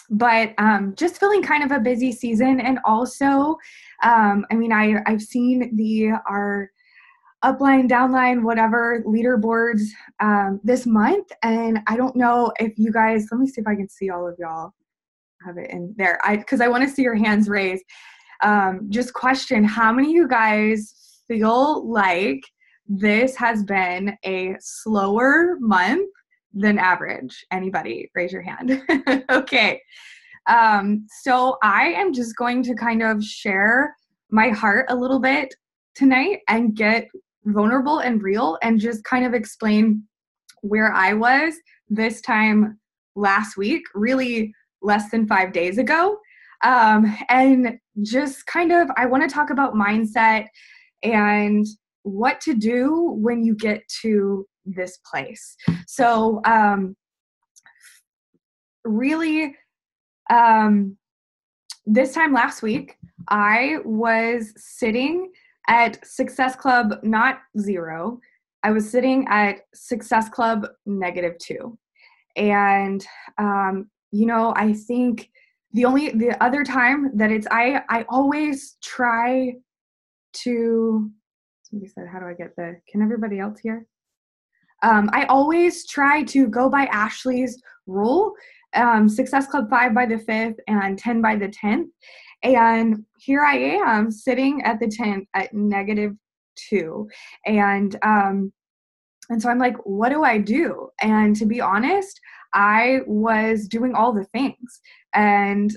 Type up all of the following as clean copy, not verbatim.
But just feeling kind of a busy season. And also, I've seen our upline, downline, whatever leaderboards this month. And I don't know if you guys, let me see if I can see all of y'all have it in there. Because I want to see your hands raised. Just question, how many of you guys feel like this has been a slower month than average? Anybody? Raise your hand. Okay. So I am just going to kind of share my heart a little bit tonight and get vulnerable and real and just kind of explain where I was this time last week, really less than 5 days ago. And just kind of, I want to talk about mindset and what to do when you get to this place. So, really, this time last week, I was sitting at Success Club, not 0. I was sitting at Success Club -2. And, I think the other time that I always try to, somebody said, how do I get can everybody else hear? I always try to go by Ashley's rule, Success Club 5 by the 5th and 10 by the 10th. And here I am sitting at the 10th at -2. And so I'm like, what do I do? And to be honest, I was doing all the things. And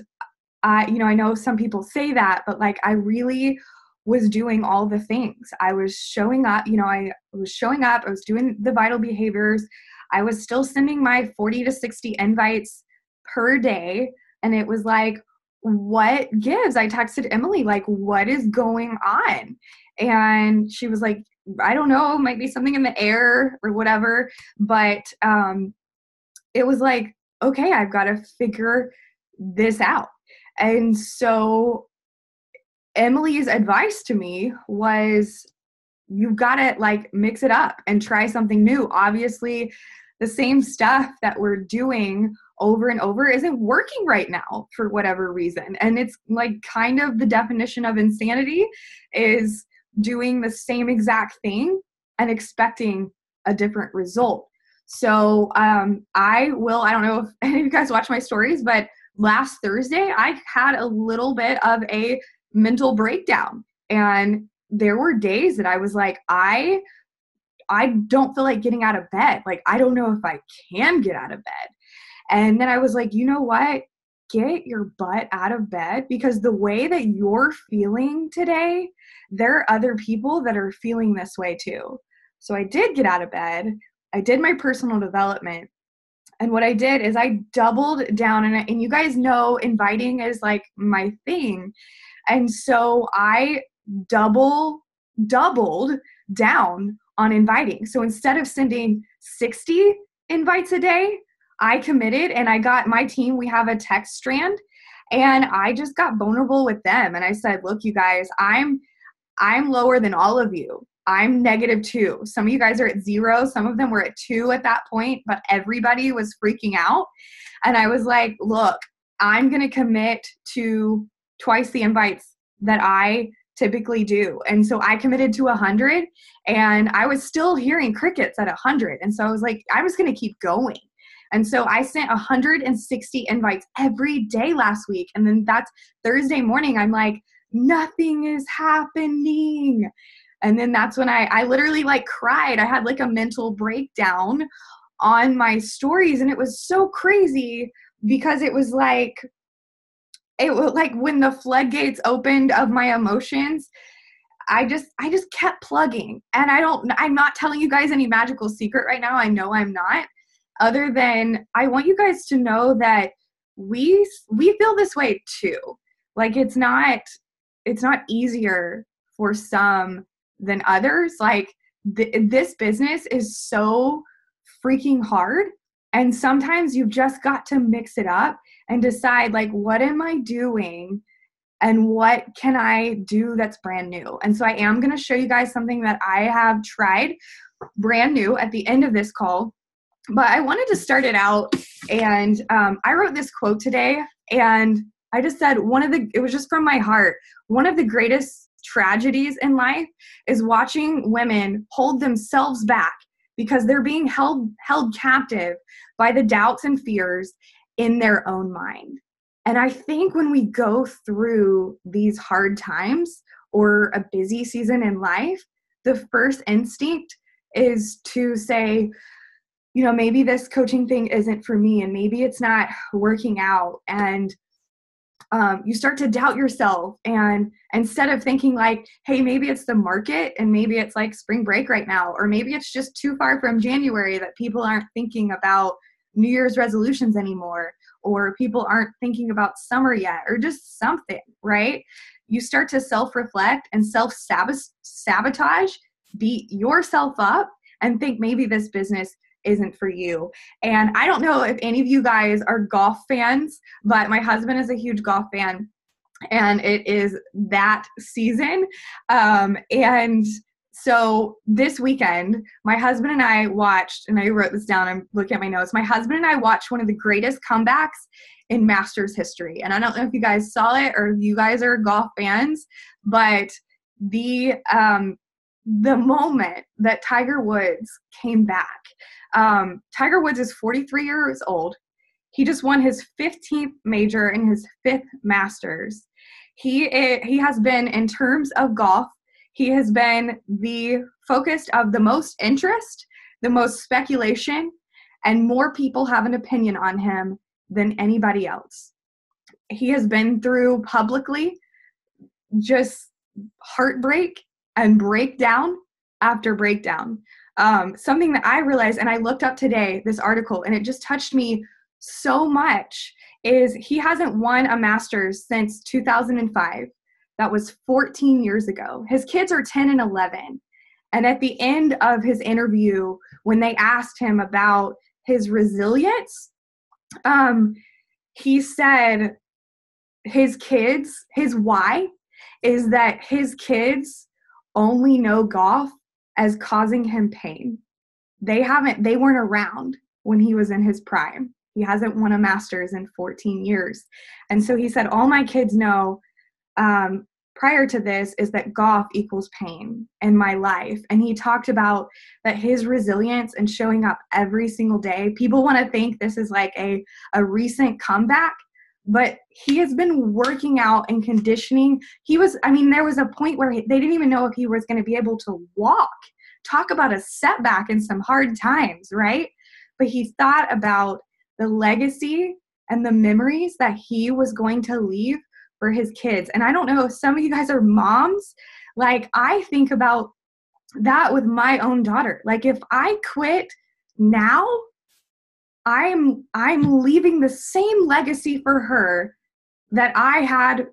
I know some people say that, but like I really was doing all the things. I was showing up, I was doing the vital behaviors. I was still sending my 40 to 60 invites per day. And it was like, what gives? I texted Emily, like, what is going on? And she was like, I don't know, might be something in the air or whatever. But it was like, okay, I've got to figure this out. And so Emily's advice to me was, you've got to like mix it up and try something new. Obviously, the same stuff that we're doing over and over isn't working right now for whatever reason. And it's like kind of the definition of insanity is doing the same exact thing and expecting a different result. So I don't know if any of you guys watch my stories, but last Thursday, I had a little bit of a mental breakdown. And there were days that I was like, I don't feel like getting out of bed. Like, I don't know if I can get out of bed. And then I was like, you know what? Get your butt out of bed, because the way that you're feeling today, there are other people that are feeling this way too. So I did get out of bed. I did my personal development. And what I did is I doubled down, and you guys know inviting is like my thing. And so I doubled down on inviting. So instead of sending 60 invites a day, I committed, and I got my team, we have a text strand, and I just got vulnerable with them. And I said, look, you guys, I'm lower than all of you. I'm -2. Some of you guys are at 0. Some of them were at 2 at that point, but everybody was freaking out. And I was like, look, I'm going to commit to twice the invites that I typically do. And so I committed to 100, and I was still hearing crickets at 100. And so I was like, I was going to keep going. And so I sent 160 invites every day last week. And then that's Thursday morning, I'm like, nothing is happening. And then that's when I literally like cried. I had like a mental breakdown on my stories. And it was so crazy because it was like when the floodgates opened of my emotions, I just kept plugging. And I'm not telling you guys any magical secret right now. I know I'm not. Other than I want you guys to know that we feel this way too. Like it's not easier for some than others. Like this business is so freaking hard. And sometimes you've just got to mix it up and decide, like, what am I doing and what can I do that's brand new? And so I am going to show you guys something that I have tried brand new at the end of this call. But I wanted to start it out, and I wrote this quote today, And I just said, it was just from my heart, one of the greatest tragedies in life is watching women hold themselves back because they're being held captive by the doubts and fears in their own mind. And I think when we go through these hard times or a busy season in life, the first instinct is to say, maybe this coaching thing isn't for me, and maybe it's not working out. And you start to doubt yourself. And instead of thinking like, hey, maybe it's the market and maybe it's like spring break right now, or maybe it's just too far from January that people aren't thinking about New Year's resolutions anymore, or people aren't thinking about summer yet, or just something, right? You start to self-reflect and self-sabotage, beat yourself up, and think maybe this business isn't for you. And I don't know if any of you guys are golf fans, but my husband is a huge golf fan, and it is that season. And so this weekend, my husband and I watched, and I wrote this down, I'm looking at my notes. My husband and I watched one of the greatest comebacks in Masters history. And I don't know if you guys saw it or if you guys are golf fans, but the moment that Tiger Woods came back, Tiger Woods is 43 years old. He just won his 15th major and his 5th Masters. He has been, in terms of golf, he has been the focus of the most interest, the most speculation, and more people have an opinion on him than anybody else. He has been through publicly just heartbreak and breakdown after breakdown. Something that I realized, and I looked up today, this article, and it just touched me so much, is he hasn't won a Masters since 2005. That was 14 years ago. His kids are 10 and 11. And at the end of his interview, when they asked him about his resilience, he said his why is that his kids only know golf as causing him pain. They weren't around when he was in his prime. He hasn't won a Masters in 14 years. And so he said, all my kids know prior to this is that golf equals pain in my life. And he talked about that his resilience and showing up every single day. People want to think this is like a recent comeback, but he has been working out and conditioning. There was a point where they didn't even know if he was going to be able to walk. Talk about a setback and some hard times, right? But he thought about the legacy and the memories that he was going to leave for his kids. And I don't know if some of you guys are moms. Like, I think about that with my own daughter. Like, if I quit now, I'm leaving the same legacy for her that I had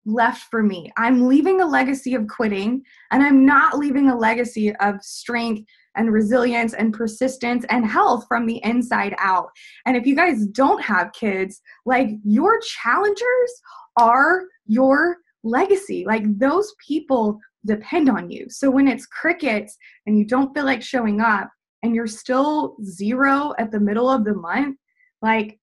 left for me. I'm leaving a legacy of quitting, and I'm not leaving a legacy of strength and resilience and persistence and health from the inside out. And if you guys don't have kids, like, your challengers are your legacy. Like, those people depend on you. So when it's crickets and you don't feel like showing up and you're still zero at the middle of the month, like,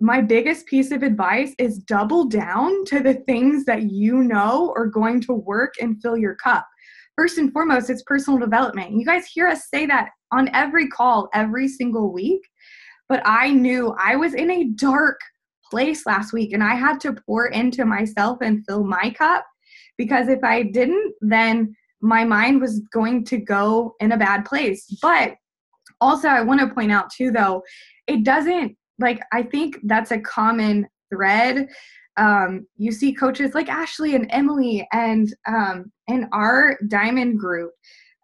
my biggest piece of advice is double down to the things that you know are going to work and fill your cup. First and foremost, it's personal development. You guys hear us say that on every call, every single week. But I knew I was in a dark place last week, and I had to pour into myself and fill my cup, because if I didn't, then my mind was going to go in a bad place. But also, I want to point out too, though, it doesn't, like, I think that's a common thread. You see coaches like Ashley and Emily, and in our Diamond group,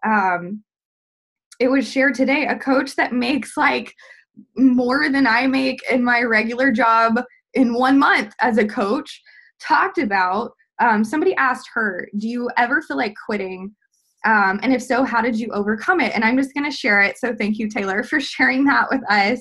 it was shared today, a coach that makes like more than I make in my regular job in 1 month as a coach talked about, somebody asked her, do you ever feel like quitting? And if so, how did you overcome it? And I'm just going to share it. So thank you, Taylor, for sharing that with us.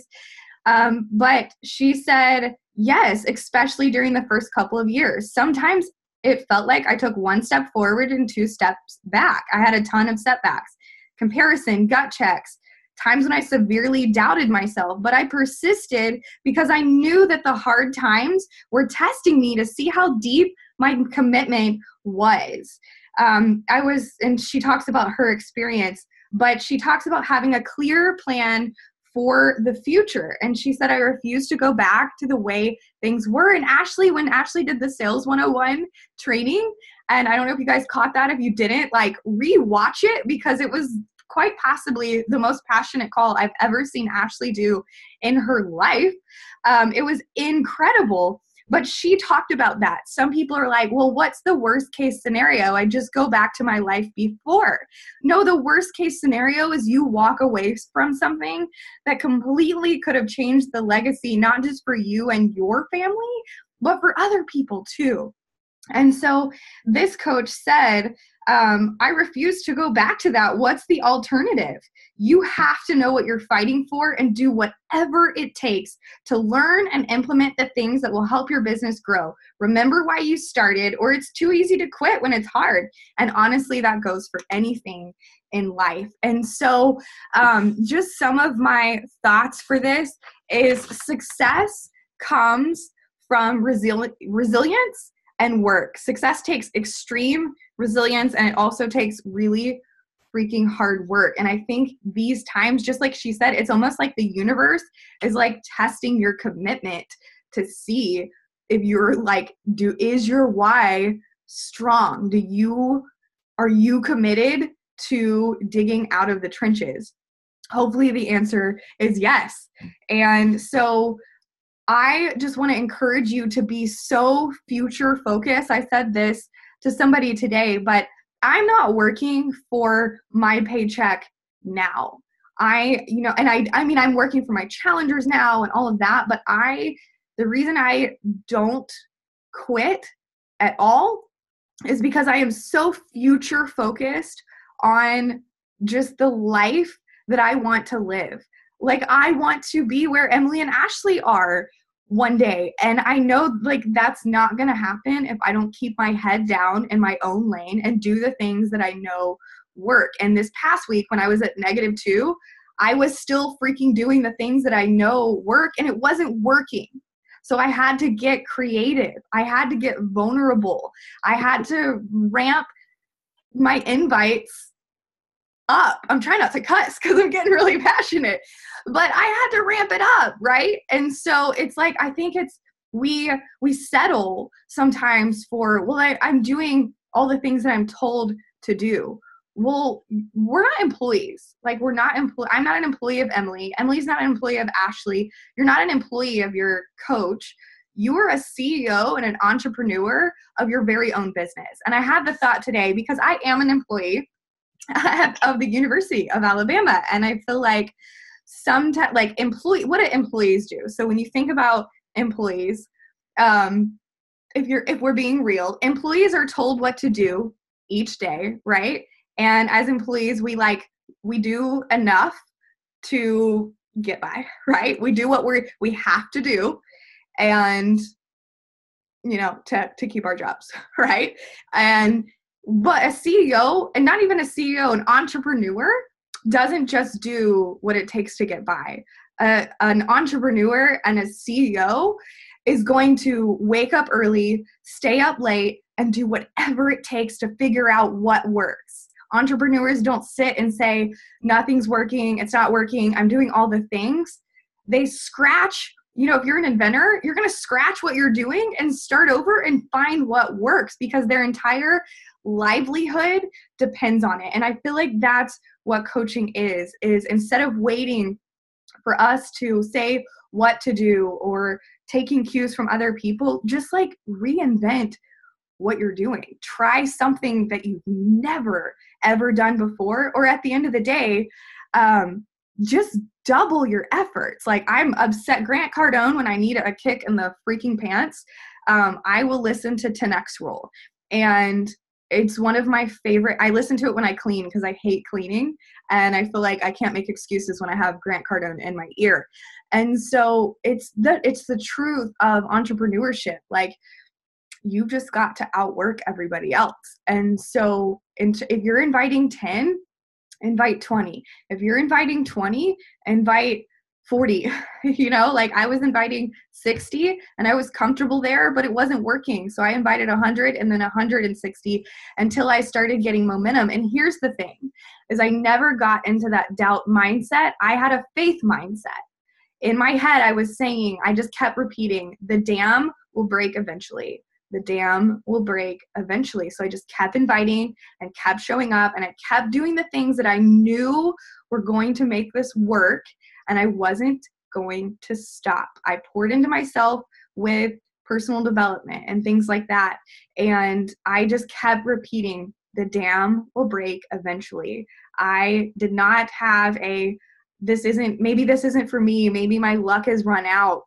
But she said, yes, especially during the first couple of years. Sometimes it felt like I took 1 step forward and 2 steps back. I had a ton of setbacks, comparison, gut checks, times when I severely doubted myself, but I persisted because I knew that the hard times were testing me to see how deep my commitment was. And she talks about her experience, but she talks about having a clear plan for the future. And she said, I refuse to go back to the way things were. And Ashley, when Ashley did the Sales 101 training, and I don't know if you guys caught that, if you didn't, like rewatch it, because it was quite possibly the most passionate call I've ever seen Ashley do in her life. It was incredible. But she talked about that. Some people are like, well, what's the worst case scenario? I just go back to my life before. No, the worst case scenario is you walk away from something that completely could have changed the legacy, not just for you and your family, but for other people too. And so this coach said, I refuse to go back to that. What's the alternative? You have to know what you're fighting for and do whatever it takes to learn and implement the things that will help your business grow. Remember why you started, or it's too easy to quit when it's hard. And honestly, that goes for anything in life. And so just some of my thoughts for this is success comes from resilience and work. Success takes extreme resilience, and it also takes really freaking hard work. And I think these times, just like she said, it's almost like the universe is like testing your commitment to see if you're like, is your why strong? Are you committed to digging out of the trenches? Hopefully the answer is yes. And so I just want to encourage you to be so future focused. I said this to somebody today, but I'm not working for my paycheck now. I mean, I'm working for my challengers now and all of that, but the reason I don't quit at all is because I am so future focused on just the life that I want to live. Like, I want to be where Emily and Ashley are one day. And I know like that's not going to happen if I don't keep my head down in my own lane and do the things that I know work. And this past week when I was at -2, I was still freaking doing the things that I know work, and it wasn't working. So I had to get creative. I had to get vulnerable. I had to ramp my invites up. I'm trying not to cuss because I'm getting really passionate, but I had to ramp it up, right? And so it's like, I think we settle sometimes for, well, I'm doing all the things that I'm told to do. Well, we're not employees. Like, I'm not an employee of Emily. Emily's not an employee of Ashley. You're not an employee of your coach. You are a CEO and an entrepreneur of your very own business. And I had the thought today, because I am an employee of the University of Alabama. And I feel like sometimes, like, what do employees do? So when you think about employees, if we're being real, employees are told what to do each day, right? And as employees, we do enough to get by, right? We do what we have to do, and to keep our jobs, right? But a CEO, and not even a CEO, an entrepreneur doesn't just do what it takes to get by. An entrepreneur and a CEO is going to wake up early, stay up late, and do whatever it takes to figure out what works. Entrepreneurs don't sit and say, nothing's working, it's not working, I'm doing all the things. They scratch. If you're an inventor, you're going to scratch what you're doing and start over and find what works, because their entire livelihood depends on it. And I feel like that's what coaching is instead of waiting for us to say what to do or taking cues from other people, just like reinvent what you're doing. Try something that you've never, ever done before. Or at the end of the day, just double your efforts. Like, I'm upset. Grant Cardone, when I need a kick in the freaking pants, I will listen to 10X Rule. And it's one of my favorite. I listen to it when I clean because I hate cleaning. And I feel like I can't make excuses when I have Grant Cardone in my ear. And so it's the truth of entrepreneurship. Like, you've just got to outwork everybody else. And so if you're inviting 10, invite 20. If you're inviting 20, invite 40. Like I was inviting 60 and I was comfortable there, but it wasn't working. So I invited 100 and then 160 until I started getting momentum. And here's the thing, is I never got into that doubt mindset. I had a faith mindset. In my head, I was saying, I just kept repeating, the dam will break eventually. The dam will break eventually. So I just kept inviting and kept showing up, and I kept doing the things that I knew were going to make this work, and I wasn't going to stop. I poured into myself with personal development and things like that. And I just kept repeating, the dam will break eventually. I did not have maybe this isn't for me. Maybe my luck has run out.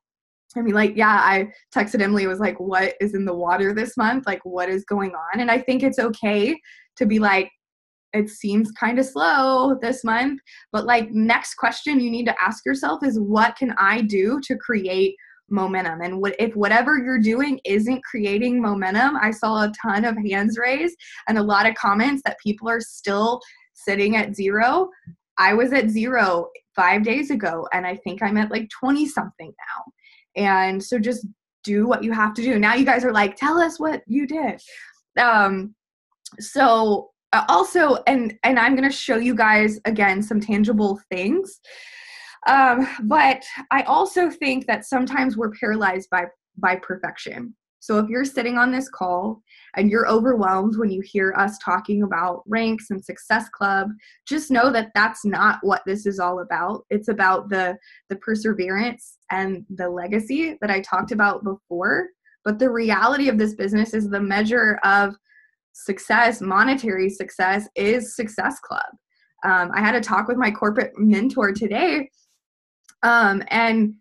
I mean, like, yeah, I texted Emily, was like, what is in the water this month? Like, what is going on? And I think it's okay to be like, it seems kind of slow this month, but like next question you need to ask yourself is, what can I do to create momentum? And if whatever you're doing isn't creating momentum, I saw a ton of hands raised and a lot of comments that people are still sitting at 0. I was at 0 5 days ago, and I think I'm at like 20 something now. And so just do what you have to do. Now you guys are like, tell us what you did. So also, and I'm going to show you guys again some tangible things. But I also think that sometimes we're paralyzed by perfection. So if you're sitting on this call and you're overwhelmed when you hear us talking about ranks and Success Club, just know that that's not what this is all about. It's about the perseverance and the legacy that I talked about before. But the reality of this business is the measure of success, monetary success, is Success Club. I had a talk with my corporate mentor today, and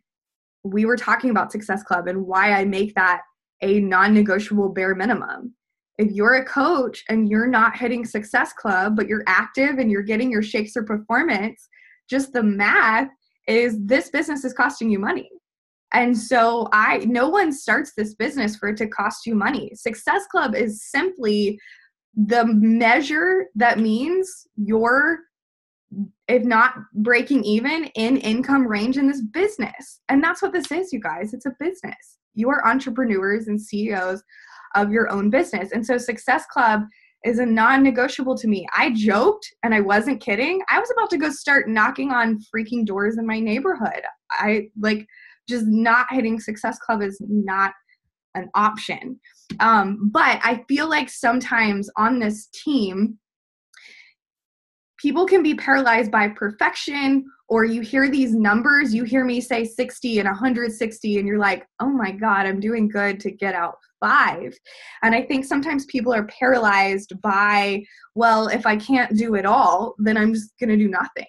we were talking about Success Club and why I make that a non-negotiable bare minimum. If you're a coach and you're not hitting Success Club, but you're active and you're getting your shakes or performance, just the math is this business is costing you money. And so no one starts this business for it to cost you money. Success Club is simply the measure that means you're, if not breaking even, in income range in this business. And that's what this is, you guys. It's a business. You are entrepreneurs and CEOs of your own business. And so Success Club is a non-negotiable to me. I joked, and I wasn't kidding. I was about to go start knocking on freaking doors in my neighborhood. Just not hitting Success Club is not an option. But I feel like sometimes on this team, people can be paralyzed by perfection, or you hear these numbers, you hear me say 60 and 160, and you're like, oh my God, I'm doing good to get out 5. And I think sometimes people are paralyzed by, well, if I can't do it all, then I'm just going to do nothing.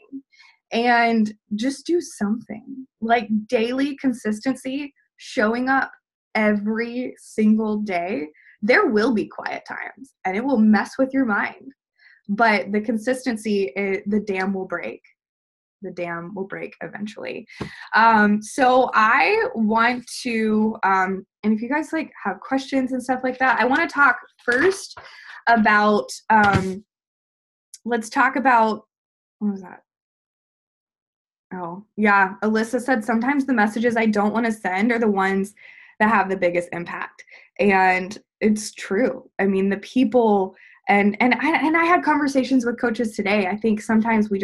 And just do something. Like daily consistency, showing up every single day. There will be quiet times, and it will mess with your mind. But the consistency, the dam will break. The dam will break eventually. So I want to, and if you guys like have questions and stuff like that, I want to talk first about, let's talk about, what was that? Oh, yeah. Alyssa said sometimes the messages I don't want to send are the ones that have the biggest impact. And it's true. I mean, the people, and I had conversations with coaches today. I think sometimes we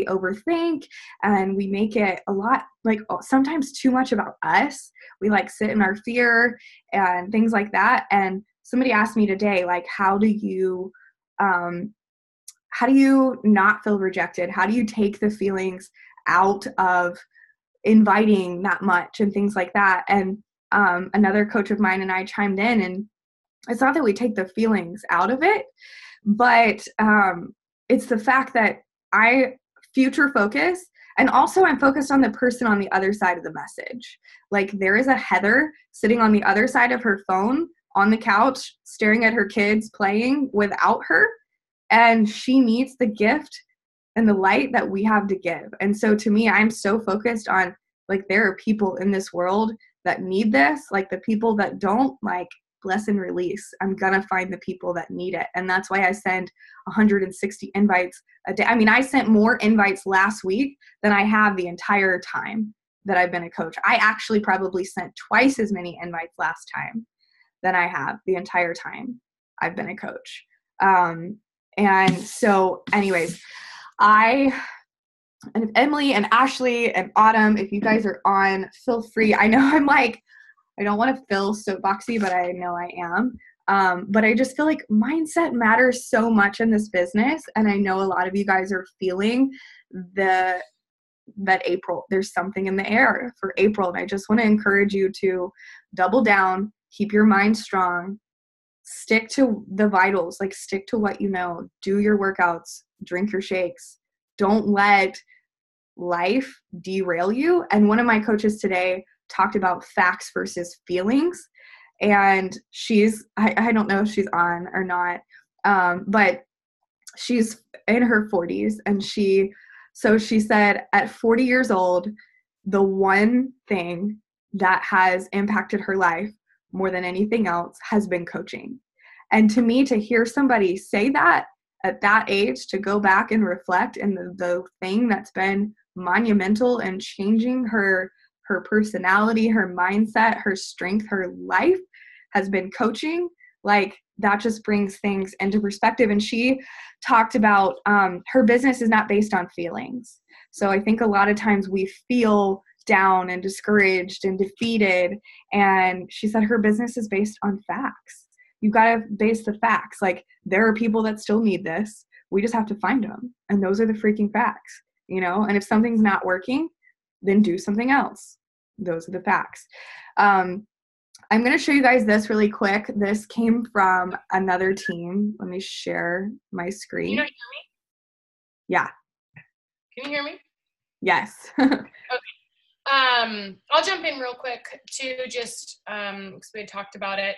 overthink and we make it a lot, like sometimes too much about us. We like sit in our fear and things like that. And somebody asked me today, like, how do you not feel rejected? How do you take the feelings out of inviting that much and things like that? And another coach of mine and I chimed in, and it's not that we take the feelings out of it, but it's the fact that I future focus, and also I'm focused on the person on the other side of the message. Like there is a Heather sitting on the other side of her phone on the couch staring at her kids playing without her, and she needs the gift and the light that we have to give. And so to me, I'm so focused on, like, there are people in this world that need this, like the people that don't, like, bless and release. I'm going to find the people that need it. And that's why I send 160 invites a day. I mean, I sent more invites last week than I have the entire time that I've been a coach. I actually probably sent twice as many invites last time than I have the entire time I've been a coach. And so anyways, and if Emily and Ashley and Autumn, if you guys are on, feel free. I know I'm like, I don't want to feel soapboxy, but I know I am. But I just feel like mindset matters so much in this business. And I know a lot of you guys are feeling that April, there's something in the air for April. And I just want to encourage you to double down, keep your mind strong, stick to the vitals, like stick to what you know, do your workouts, drink your shakes. Don't let life derail you. And one of my coaches today talked about facts versus feelings. And I don't know if she's on or not, but she's in her 40s. And she said at 40 years old, the one thing that has impacted her life more than anything else has been coaching. And to me, to hear somebody say that at that age, to go back and reflect, and the thing that's been monumental in changing her personality, her mindset, her strength, her life has been coaching, like that just brings things into perspective. And she talked about her business is not based on feelings. So I think a lot of times we feel down and discouraged and defeated. And she said her business is based on facts. You've got to base the facts. Like, there are people that still need this. We just have to find them. And those are the freaking facts, you know? And if something's not working, then do something else. Those are the facts. I'm going to show you guys this really quick. This came from another team. Let me share my screen. Can you hear me? Yeah. Can you hear me? Yes. Okay. I'll jump in real quick to just, because we had talked about it.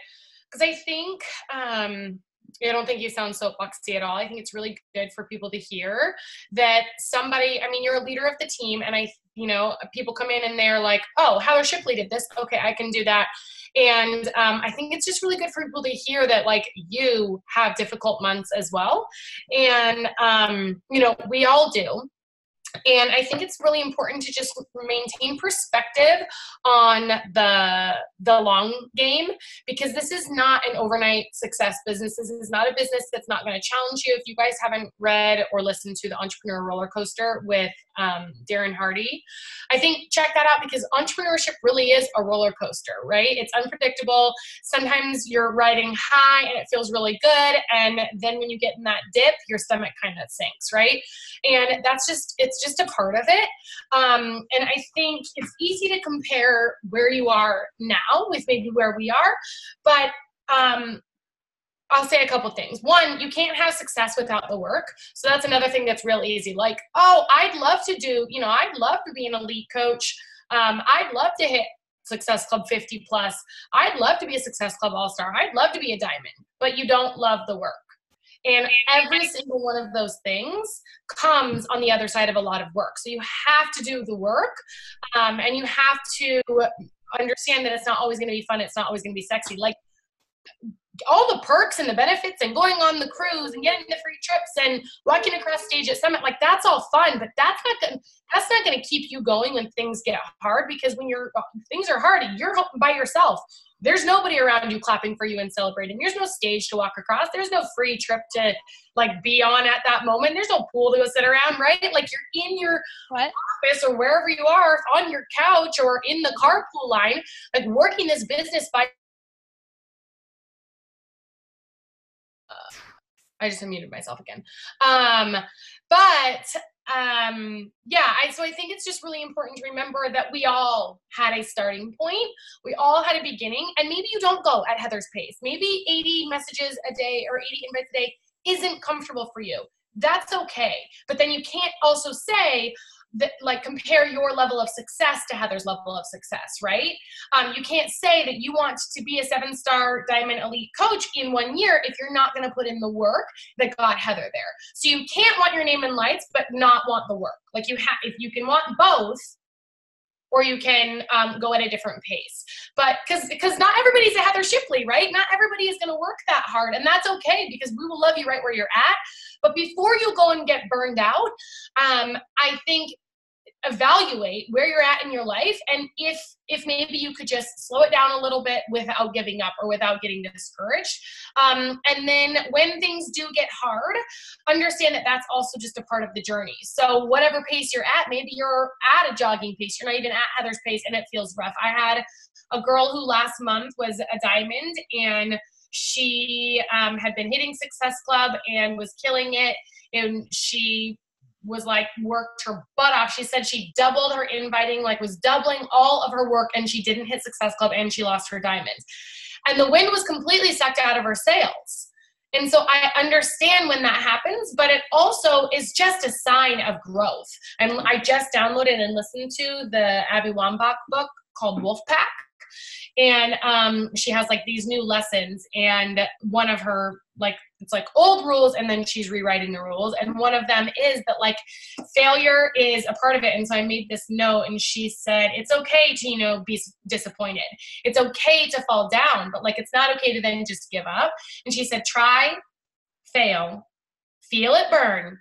Because I think, I don't think you sound soapboxy at all. I think it's really good for people to hear that somebody, I mean, you're a leader of the team, and people come in and they're like, oh, Heather Shipley did this. Okay, I can do that. And I think it's just really good for people to hear that, like, you have difficult months as well. And, we all do. And I think it's really important to just maintain perspective on the long game, because this is not an overnight success business. This is not a business that's not going to challenge you. If you guys haven't read or listened to The Entrepreneur Roller Coaster with Darren Hardy, I think check that out, because entrepreneurship really is a roller coaster, right? It's unpredictable. Sometimes you're riding high and it feels really good. And then when you get in that dip, your stomach kind of sinks, right? And it's just a part of it. And I think it's easy to compare where you are now with maybe where we are. But I'll say a couple things. One, you can't have success without the work. So that's another thing that's real easy. Like, oh, I'd love to be an elite coach. I'd love to hit Success Club 50 plus. I'd love to be a Success Club All-Star. I'd love to be a diamond, but you don't love the work. And every single one of those things comes on the other side of a lot of work. So you have to do the work, and you have to understand that it's not always going to be fun. It's not always going to be sexy. Like, all the perks and the benefits and going on the cruise and getting the free trips and walking across stage at Summit, like, that's all fun, but that's not going to keep you going when things get hard, because when things are hard, you're by yourself. There's nobody around you clapping for you and celebrating. There's no stage to walk across. There's no free trip to, like, be on at that moment. There's no pool to go sit around, right? Like, you're in your office or wherever you are, on your couch or in the carpool line, like, working this business by I just unmuted myself again. So I think it's just really important to remember that we all had a starting point. We all had a beginning, and maybe you don't go at Heather's pace. Maybe 80 messages a day or 80 invites a day isn't comfortable for you. That's okay. But then you can't also say that, like, compare your level of success to Heather's level of success, right? You can't say that you want to be a 7-star diamond elite coach in 1 year if you're not going to put in the work that got Heather there. So you can't want your name in lights, but not want the work. Like, if you can want both, or you can go at a different pace. But because not everybody's a Heather Shipley, right? Not everybody is going to work that hard, and that's okay, because we will love you right where you're at. But before you go and get burned out, I think evaluate where you're at in your life, and if maybe you could just slow it down a little bit without giving up or without getting discouraged. And then when things do get hard, understand that that's also just a part of the journey. So whatever pace you're at, maybe you're at a jogging pace, you're not even at Heather's pace, and it feels rough. I had a girl who last month was a diamond, and she had been hitting Success Club and was killing it, and she was like worked her butt off. She said she doubled her inviting, like was doubling all of her work, and she didn't hit Success Club, and she lost her diamonds. And the wind was completely sucked out of her sails. And so I understand when that happens, but it also is just a sign of growth. And I just downloaded and listened to the Abby Wambach book called Wolfpack. And she has like these new lessons, and one of her, like, it's like old rules, and then she's rewriting the rules. And one of them is that like failure is a part of it. And so I made this note, and she said, it's okay to, be disappointed. It's okay to fall down, but like, it's not okay to then just give up. And she said, try, fail, feel it burn,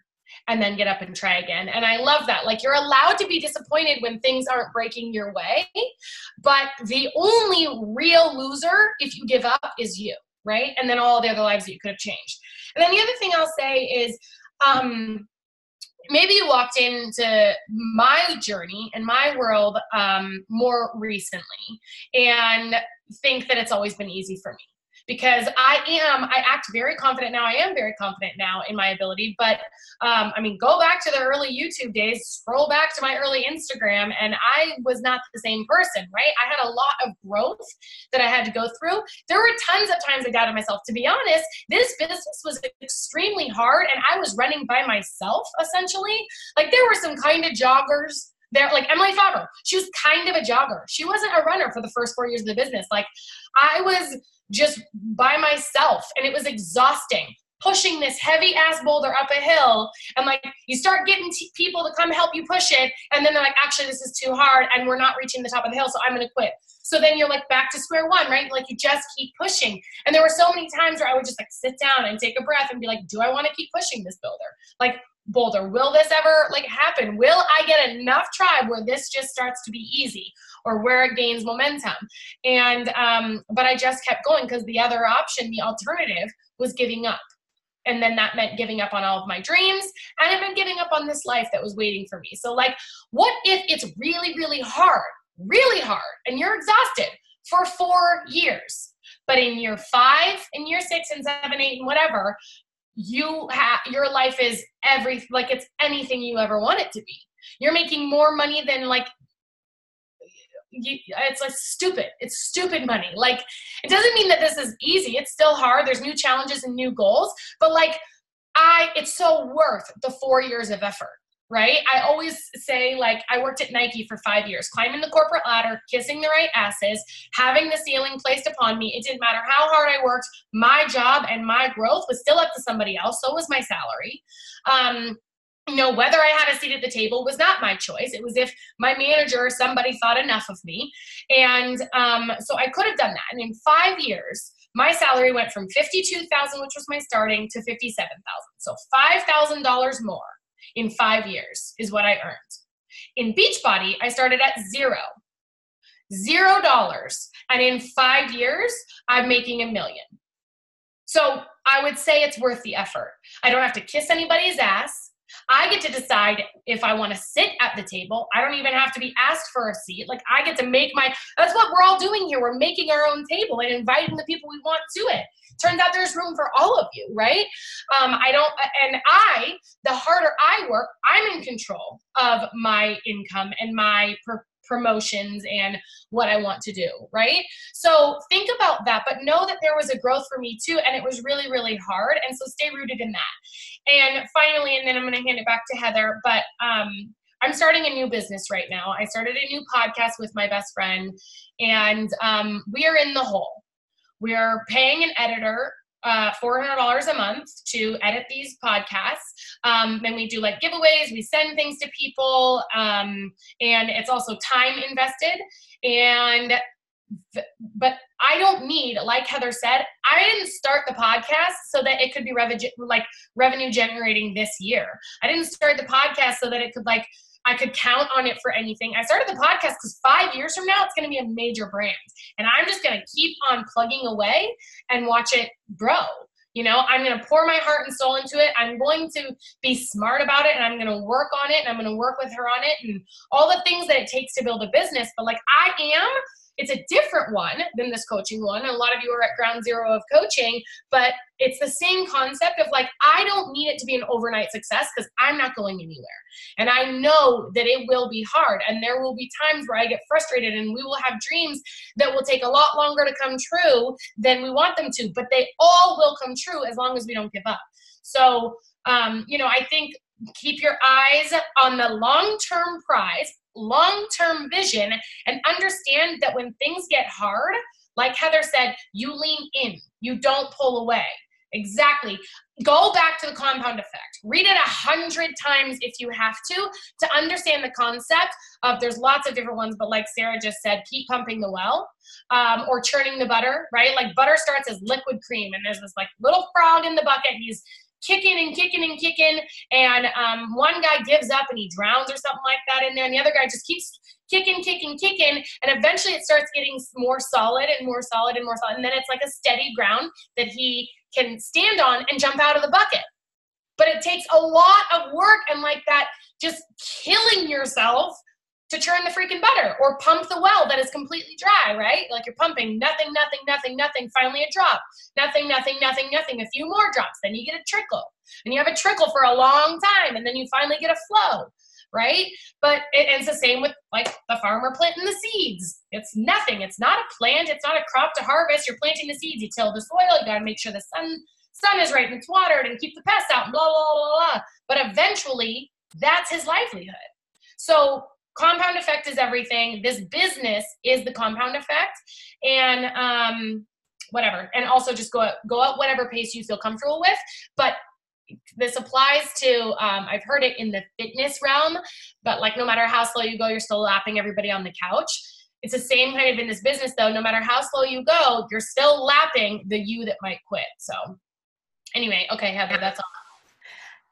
and then get up and try again. And I love that. Like, you're allowed to be disappointed when things aren't breaking your way, but the only real loser if you give up is you, right? And then all the other lives that you could have changed. And then the other thing I'll say is, maybe you walked into my journey and my world more recently and think that it's always been easy for me. Because I act very confident now. I am very confident now in my ability, but go back to the early YouTube days, scroll back to my early Instagram, and I was not the same person, right? I had a lot of growth that I had to go through. There were tons of times I doubted myself. To be honest, this business was extremely hard, and I was running by myself, essentially. Like, there were some kind of joggers there, like Emily Faber. She was kind of a jogger. She wasn't a runner for the first 4 years of the business. Like, I was just by myself, and it was exhausting, pushing this heavy ass boulder up a hill. And like, you start getting people to come help you push it, and then they're like, actually this is too hard and we're not reaching the top of the hill, so I'm gonna quit. So then you're like back to square one, right? Like, you just keep pushing. And there were so many times where I would just like sit down and take a breath and be like, do I want to keep pushing this boulder? Will this ever like happen? Will I get enough tribe where this just starts to be easy, or where it gains momentum? And but I just kept going, because the other option, the alternative, was giving up. And then that meant giving up on all of my dreams, and it meant giving up on this life that was waiting for me. So like, what if it's really, really hard, and you're exhausted for 4 years, but in year 5, in year 6 and 7, 8, and whatever, your life is it's anything you ever want it to be. You're making more money than it's like stupid. It's stupid money. Like, it doesn't mean that this is easy. It's still hard. There's new challenges and new goals, but like, it's so worth the 4 years of effort, right? I always say, like, I worked at Nike for 5 years, climbing the corporate ladder, kissing the right asses, having the ceiling placed upon me. It didn't matter how hard I worked. My job and my growth was still up to somebody else. So was my salary. Whether I had a seat at the table was not my choice. It was if my manager or somebody thought enough of me. And so I could have done that. And in 5 years, my salary went from $52,000, which was my starting, to $57,000. So $5,000 more in 5 years is what I earned. In Beachbody, I started at $0. And in 5 years, I'm making $1 million. So I would say it's worth the effort. I don't have to kiss anybody's ass. I get to decide if I want to sit at the table. I don't even have to be asked for a seat. Like, I get to make that's what we're all doing here. We're making our own table and inviting the people we want to it. Turns out there's room for all of you, right? The harder I work, I'm in control of my income and my promotions and what I want to do, right? So think about that, but know that there was a growth for me too, and it was really, really hard. And so stay rooted in that. And finally, and then I'm going to hand it back to Heather, but I'm starting a new business right now. I started a new podcast with my best friend, and we are in the hole. We are paying an editor $400 a month to edit these podcasts. Then we do like giveaways, we send things to people, and it's also time invested. But I don't need, like Heather said, I didn't start the podcast so that it could be revenue generating this year. I didn't start the podcast so that it could I could count on it for anything. I started the podcast because 5 years from now, it's going to be a major brand. And I'm just going to keep on plugging away and watch it grow. You know, I'm going to pour my heart and soul into it. I'm going to be smart about it, and I'm going to work on it, and I'm going to work with her on it and all the things that it takes to build a business. But it's a different one than this coaching one. A lot of you are at ground zero of coaching, but it's the same concept of I don't need it to be an overnight success because I'm not going anywhere. And I know that it will be hard, and there will be times where I get frustrated, and we will have dreams that will take a lot longer to come true than we want them to, but they all will come true as long as we don't give up. So, I think keep your eyes on the long-term prize, long-term vision, and understand that when things get hard, like Heather said, you lean in, you don't pull away. Exactly. Go back to the compound effect. Read it 100 times if you have to understand the concept of, there's lots of different ones, but like Sarah just said, keep pumping the well, or churning the butter, right? Like butter starts as liquid cream, and there's this little frog in the bucket, and he's kicking and kicking and kicking, and one guy gives up and he drowns or something like that in there, and the other guy just keeps kicking, and eventually it starts getting more solid and more solid and more solid, and then it's like a steady ground that he can stand on and jump out of the bucket. But it takes a lot of work and that just killing yourself to churn the freaking butter or pump the well that is completely dry, right? Like you're pumping nothing, finally a drop, nothing, a few more drops, then you get a trickle, and you have a trickle for a long time, and then you finally get a flow, right? But it's the same with the farmer planting the seeds. It's nothing. It's not a plant. It's not a crop to harvest. You're planting the seeds. You till the soil. You got to make sure the sun is right and it's watered and keep the pests out, blah, blah, blah, blah. But eventually, that's his livelihood. So compound effect is everything. This business is the compound effect, and whatever. And also just go at whatever pace you feel comfortable with. But this applies to, I've heard it in the fitness realm, but no matter how slow you go, you're still lapping everybody on the couch. It's the same kind of in this business though. No matter how slow you go, you're still lapping the you that might quit. So anyway, okay, Heather, that's all.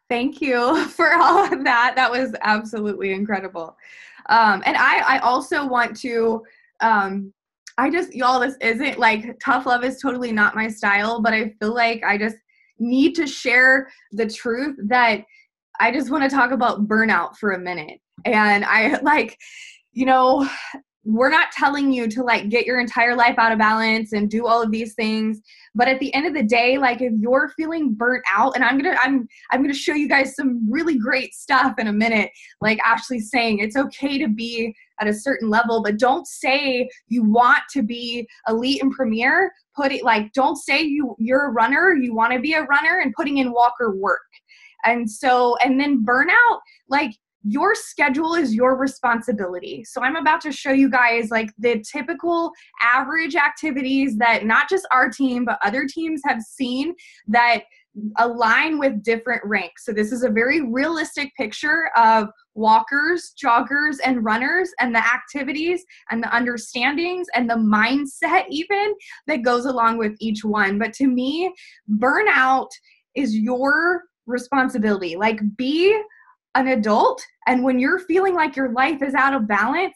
Thank you for all of that. That was absolutely incredible. And I also want to, y'all, this isn't tough love is totally not my style, but I feel like I just need to share the truth that I just want to talk about burnout for a minute. And we're not telling you to get your entire life out of balance and do all of these things. But at the end of the day, if you're feeling burnt out, and I'm going to show you guys some really great stuff in a minute, like Ashley's saying, it's okay to be at a certain level, but don't say you want to be elite and premier. Don't say you're a runner, you want to be a runner and putting in walker work. And then burnout, your schedule is your responsibility. So I'm about to show you guys the typical average activities that not just our team, but other teams have seen that align with different ranks. So this is a very realistic picture of walkers, joggers, and runners, and the activities and the understandings and the mindset even that goes along with each one. But to me, burnout is your responsibility. Be an adult, and when you're feeling like your life is out of balance,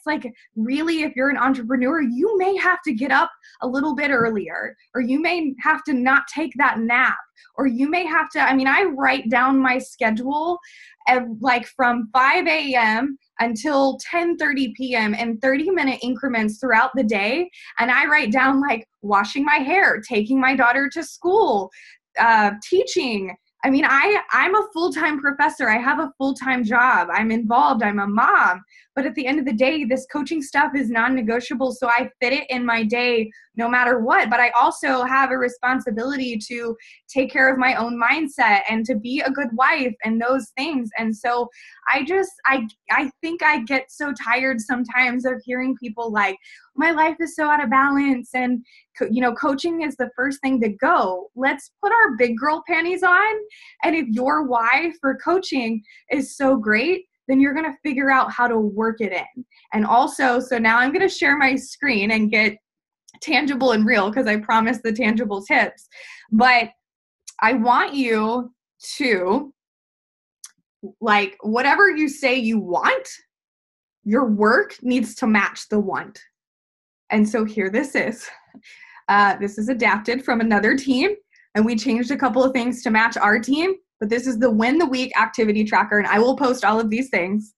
really, if you're an entrepreneur, you may have to get up a little bit earlier, or you may have to not take that nap, or you may have to, I write down my schedule from 5 a.m. until 10:30 p.m. in 30-minute increments throughout the day. And I write down washing my hair, taking my daughter to school, teaching. I'm a full-time professor. I have a full-time job. I'm involved. I'm a mom. But at the end of the day, this coaching stuff is non-negotiable. So I fit it in my day no matter what. But I also have a responsibility to take care of my own mindset and to be a good wife and those things. And so I think I get so tired sometimes of hearing people my life is so out of balance and, coaching is the first thing to go. Let's put our big girl panties on. And if your why for coaching is so great, then you're going to figure out how to work it in. And also, so now I'm going to share my screen and get tangible and real because I promised the tangible tips. But I want you to, like, whatever you say you want, your work needs to match the want. And so here this is. This is adapted from another team, and we changed a couple of things to match our team. But this is the Win the Week activity tracker, and I will post all of these things.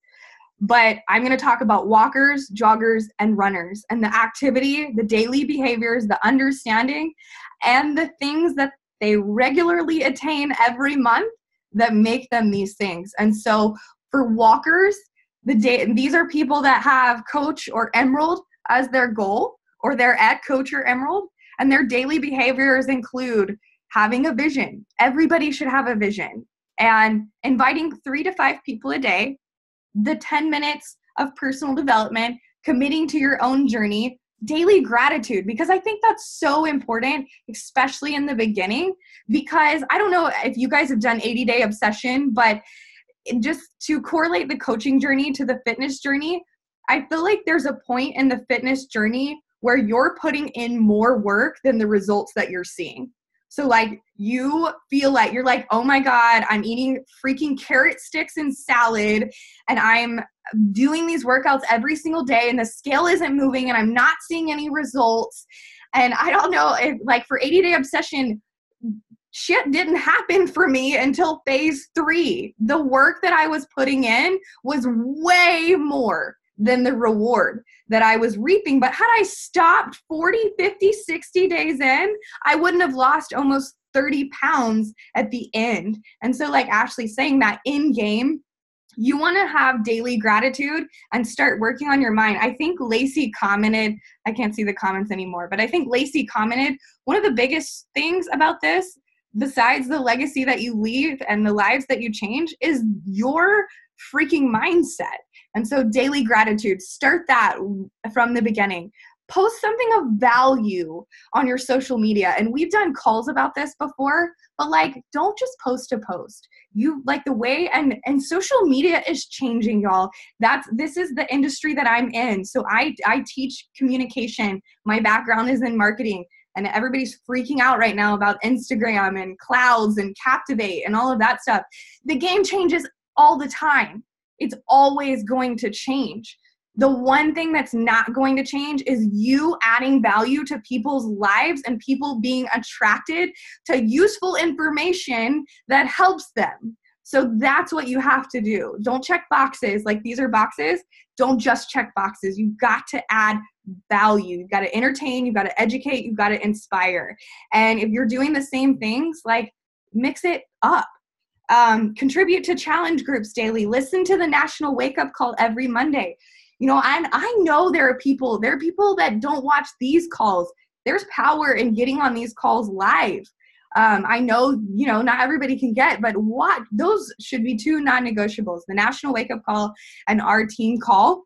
But I'm going to talk about walkers, joggers, and runners, and the activity, the daily behaviors, the understanding, and the things that they regularly attain every month that make them these things. And so for walkers, these are people that have Coach or Emerald as their goal, or they're at Coach or Emerald, and their daily behaviors include having a vision. Everybody should have a vision. And inviting 3 to 5 people a day, the 10 minutes of personal development, committing to your own journey, daily gratitude, because I think that's so important, especially in the beginning, because I don't know if you guys have done 80-day obsession, but just to correlate the coaching journey to the fitness journey, I feel like there's a point in the fitness journey where you're putting in more work than the results that you're seeing. So like you feel like you're like, oh my God, I'm eating freaking carrot sticks and salad and I'm doing these workouts every single day and the scale isn't moving and I'm not seeing any results. And I don't know if like for 80-day obsession, shit didn't happen for me until phase 3. The work that I was putting in was way more than the reward that I was reaping. But had I stopped 40, 50, 60 days in, I wouldn't have lost almost 30 pounds at the end. And so like Ashley saying that in game, you want to have daily gratitude and start working on your mind. I think Lacey commented, I can't see the comments anymore, but I think Lacey commented, one of the biggest things about this, besides the legacy that you leave and the lives that you change, is your freaking mindset. And so daily gratitude, start that from the beginning. Post something of value on your social media. And we've done calls about this before, but like, don't just post to post. You like the way, and social media is changing, y'all. This is the industry that I'm in. So I teach communication. My background is in marketing. And everybody's freaking out right now about Instagram and clouds and Captivate and all of that stuff. The game changes all the time. It's always going to change. The one thing that's not going to change is you adding value to people's lives and people being attracted to useful information that helps them. So that's what you have to do. Don't check boxes. Like these are boxes. Don't just check boxes. You've got to add value. You've got to entertain. You've got to educate. You've got to inspire. And if you're doing the same things, like mix it up. Contribute to challenge groups daily. Listen to the National Wake Up Call every Monday. And I know there are people that don't watch these calls. There's power in getting on these calls live. I know, not everybody can get, but those should be 2 non-negotiables, the National Wake Up Call and our team call.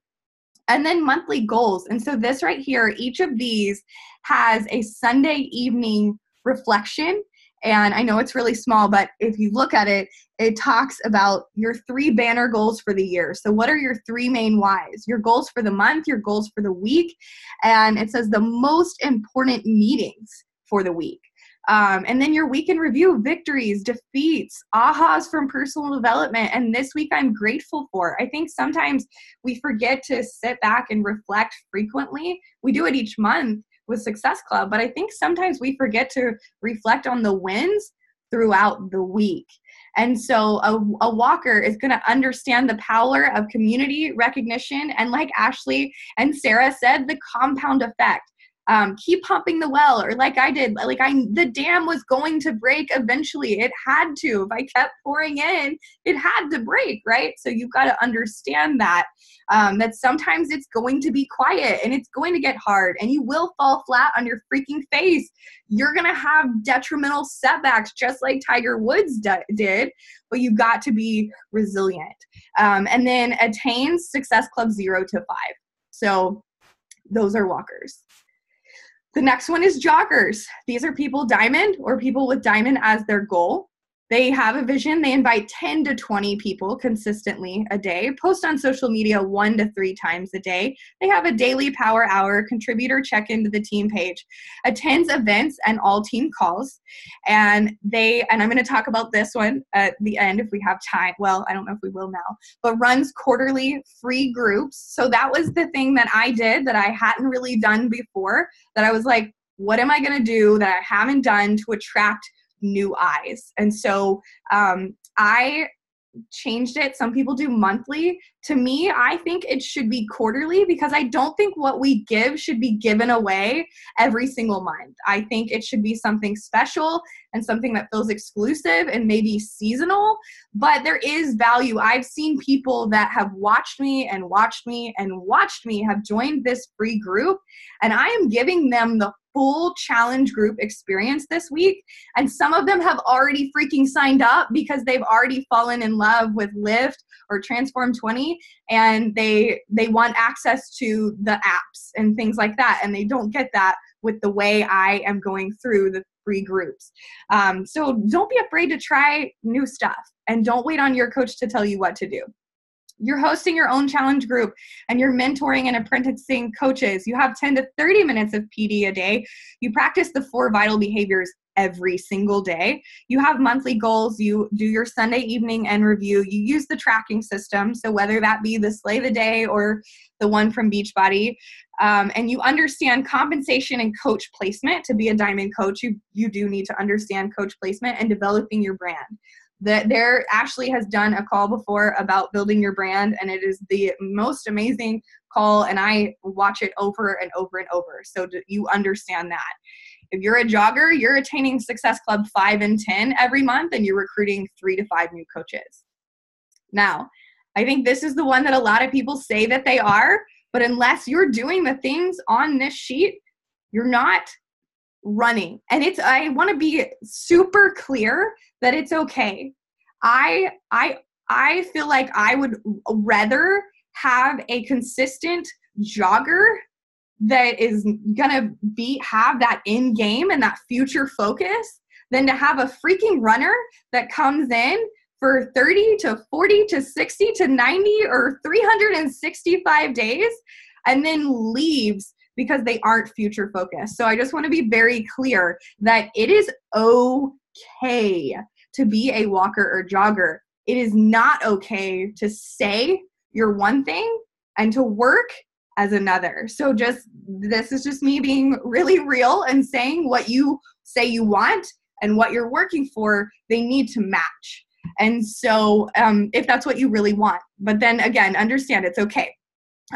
And then monthly goals. And so this right here, each of these has a Sunday evening reflection. And I know it's really small, but if you look at it, it talks about your 3 banner goals for the year. So what are your 3 main whys? Your goals for the month, your goals for the week, and it says the most important meetings for the week. And then your week in review, victories, defeats, ahas from personal development. And this week I'm grateful for. I think sometimes we forget to sit back and reflect frequently. We do it each month with Success Club, but I think sometimes we forget to reflect on the wins throughout the week. And so a walker is going to understand the power of community recognition. And like Ashley and Sarah said, the compound effect. Keep pumping the well, or like I did, the dam was going to break eventually. It had to. If I kept pouring in, it had to break, right? So you've got to understand that sometimes it's going to be quiet and it's going to get hard and you will fall flat on your freaking face. You're going to have detrimental setbacks just like Tiger Woods did, but you got to be resilient. And then attain Success Club 0 to 5. So Those are walkers. The next one is joggers. These are people diamond or people with diamond as their goal. They have a vision. They invite 10 to 20 people consistently a day, post on social media 1 to 3 times a day. They have a daily power hour, contributor check-in to the team page, attends events and all team calls. And I'm going to talk about this one at the end if we have time. Well, I don't know if we will now, but runs quarterly free groups. So that was the thing that I did that I hadn't really done before, that I was like, what am I going to do that I haven't done to attract new eyes? And so I changed it. Some people do monthly. To me, I think it should be quarterly, because I don't think what we give should be given away every single month. I think it should be something special and something that feels exclusive and maybe seasonal, but there is value. I've seen people that have watched me and watched me and watched me have joined this free group, and I am giving them the full challenge group experience this week. And some of them have already freaking signed up because they've already fallen in love with Lift or Transform 20, and they want access to the apps and things like that. And they don't get that with the way I am going through the free groups. So don't be afraid to try new stuff, and don't wait on your coach to tell you what to do. You're hosting your own challenge group and you're mentoring and apprenticing coaches. You have 10 to 30 minutes of PD a day. You practice the 4 vital behaviors every single day. You have monthly goals. You do your Sunday evening end review. You use the tracking system. So whether that be the Slay the Day or the one from Beachbody, and you understand compensation and coach placement. To be a diamond coach, you do need to understand coach placement and developing your brand. There Ashley has done a call before about building your brand, and it is the most amazing call, and I watch it over and over and over. So you understand that. If you're a jogger, you're attaining Success Club 5 and 10 every month, and you're recruiting 3 to 5 new coaches. Now, I think this is the one that a lot of people say that they are, but unless you're doing the things on this sheet, you're not running. And I want to be super clear that it's okay. I feel like I would rather have a consistent jogger that is gonna have that end game and that future focus than to have a freaking runner that comes in for 30 to 40 to 60 to 90 or 365 days and then leaves because they aren't future focused. So I just want to be very clear that it is okay to be a walker or jogger. It is not okay to say you're one thing and to work as another. So this is just me being really real and saying what you say you want and what you're working for, they need to match. And so if that's what you really want, but then again, understand it's okay.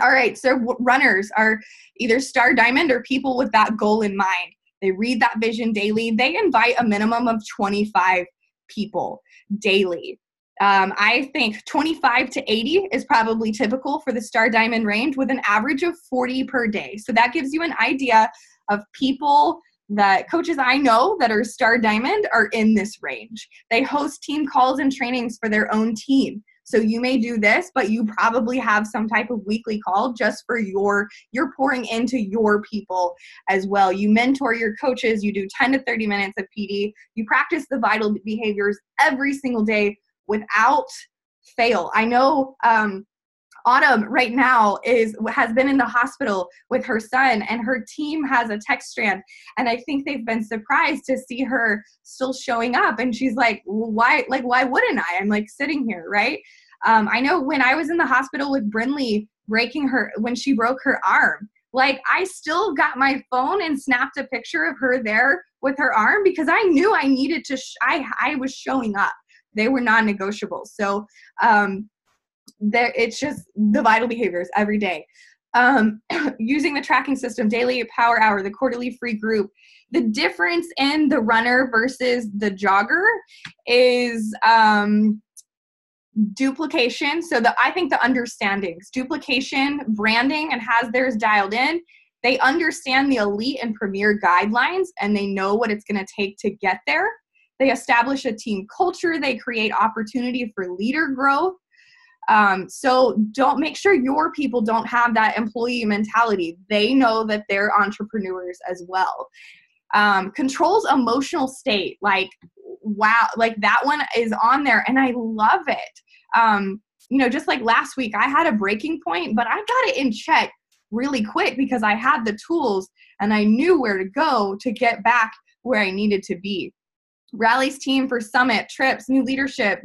All right, so runners are either Star Diamond or people with that goal in mind. They read that vision daily. They invite a minimum of 25 people daily. I think 25 to 80 is probably typical for the Star Diamond range, with an average of 40 per day. So that gives you an idea of people that coaches I know that are Star Diamond are in this range. They host team calls and trainings for their own team. So you may do this, but you probably have some type of weekly call just for you're pouring into your people as well. You mentor your coaches. You do 10 to 30 minutes of PD. You practice the vital behaviors every single day without fail. I know Autumn right now has been in the hospital with her son, and her team has a text strand, and I think they've been surprised to see her still showing up. And she's like, well, why wouldn't I? I'm like sitting here, right? I know when I was in the hospital with Brinley when she broke her arm, like I still got my phone and snapped a picture of her there with her arm because I knew I needed to, I was showing up. They were non-negotiable. So, it's just the vital behaviors every day. Using the tracking system, daily power hour, the quarterly free group. The difference in the runner versus the jogger is duplication. So I think the understandings, duplication, branding, and has theirs dialed in. They understand the elite and premier guidelines, and they know what it's going to take to get there. They establish a team culture. They create opportunity for leader growth. So don't make sure your people don't have that employee mentality. They know that they're entrepreneurs as well. Controls emotional state. Like, wow, like that one is on there and I love it. Just like last week, I had a breaking point, but I got it in check really quick because I had the tools and I knew where to go to get back where I needed to be. Rallies team for summit, trips, new leadership,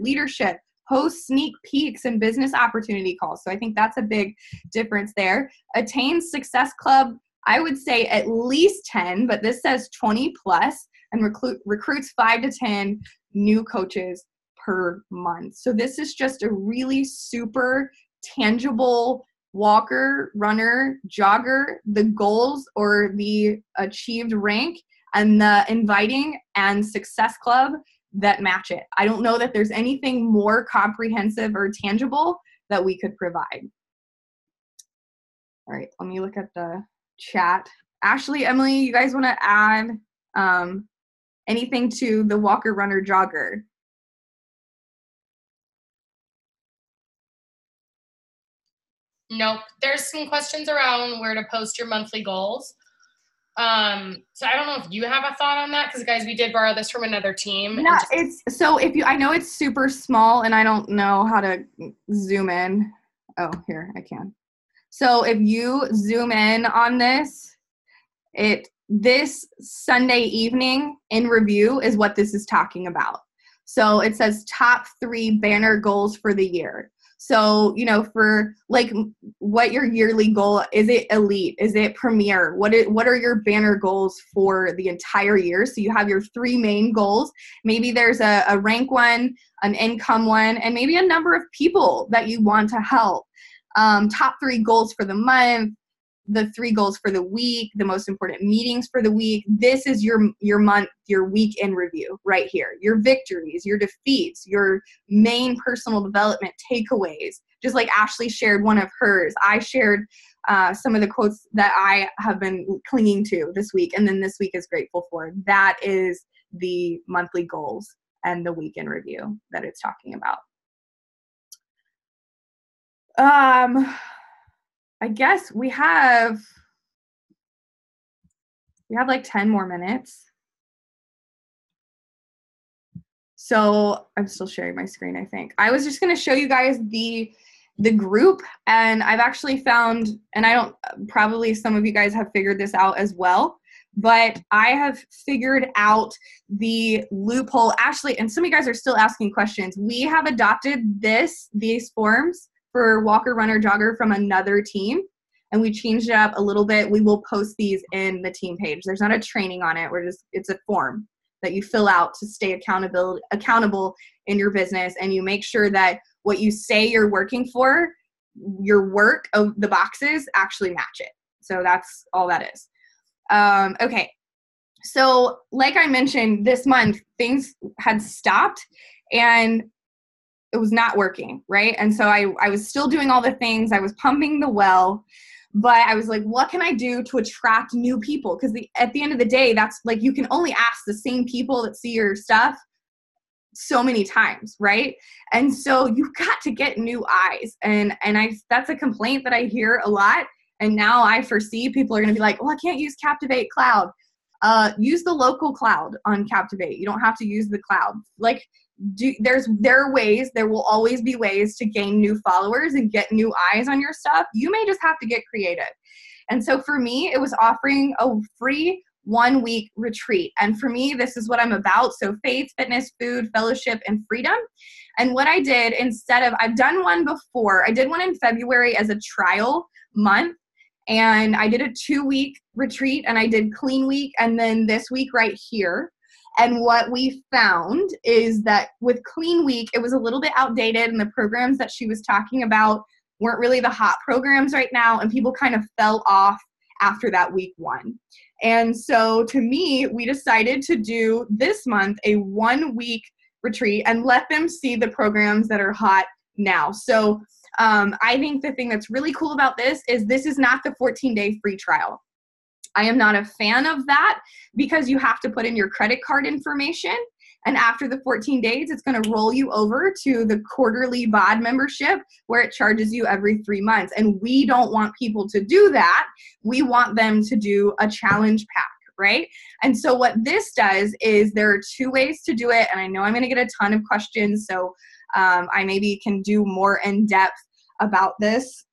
host sneak peeks and business opportunity calls. So I think that's a big difference there. Attains Success Club, I would say at least 10, but this says 20 plus, and recruits 5 to 10 new coaches per month. So this is just a really super tangible walker, runner, jogger, the goals or the achieved rank, and the inviting and success club that match it. I don't know that there's anything more comprehensive or tangible that we could provide. All right, let me look at the chat. Ashley, Emily, you guys want to add anything to the walker, runner, jogger? Nope. There's some questions around where to post your monthly goals. So I don't know if you have a thought on that, because guys, we did borrow this from another team. Yeah, I know it's super small and I don't know how to zoom in. Oh, here I can. So if you zoom in on this Sunday evening in review is what this is talking about. So it says top 3 banner goals for the year. So, for like what your yearly goal, is it elite? Is it premier? What are your banner goals for the entire year? So you have your 3 main goals. Maybe there's a rank one, an income one, and maybe a number of people that you want to help. Top 3 goals for the month, the 3 goals for the week, the most important meetings for the week. This is your month, your week in review right here. Your victories, your defeats, your main personal development takeaways. Just like Ashley shared one of hers, I shared some of the quotes that I have been clinging to this week, and then this week is grateful for. That is the monthly goals and the week in review that it's talking about. I guess we have like 10 more minutes. So I'm still sharing my screen, I think. I was just going to show you guys the group, and I've actually found, and probably some of you guys have figured this out as well, but I have figured out the loophole. Ashley, and some of you guys are still asking questions. We have adopted these forms for walker, runner, jogger from another team, and we changed it up a little bit. We will post these in the team page. There's not a training on it. It's a form that you fill out to stay accountable in your business, and you make sure that what you say you're working for, your work of the boxes actually match it. So that's all that is. Okay. So like I mentioned, this month things had stopped and it was not working, right? And so I was still doing all the things. I was pumping the well, but I was like, what can I do to attract new people? Because at the end of the day, that's like, you can only ask the same people that see your stuff so many times, right? And so you've got to get new eyes. And that's a complaint that I hear a lot. And now I foresee people are going to be like, well, I can't use Captivate Cloud. Use the local cloud on Captivate. You don't have to use the cloud. Like, there will always be ways to gain new followers and get new eyes on your stuff. You may just have to get creative. And so for me, it was offering a free 1-week retreat. And for me, this is what I'm about. So faith, fitness, food, fellowship, and freedom. And what I did, I've done one before. I did one in February as a trial month. And I did a 2-week retreat, and I did clean week, and then this week right here. And what we found is that with Clean Week, it was a little bit outdated, and the programs that she was talking about weren't really the hot programs right now, and people kind of fell off after that week 1. And so to me, we decided to do this month a 1-week retreat and let them see the programs that are hot now. So I think the thing that's really cool about this is not the 14-day free trial. I am not a fan of that because you have to put in your credit card information, And after the 14 days, it's going to roll you over to the quarterly BOD membership where it charges you every 3 months. And we don't want people to do that. We want them to do a challenge pack, right? And so what this does is there are 2 ways to do it. And I know I'm going to get a ton of questions, so I maybe can do more in depth about this.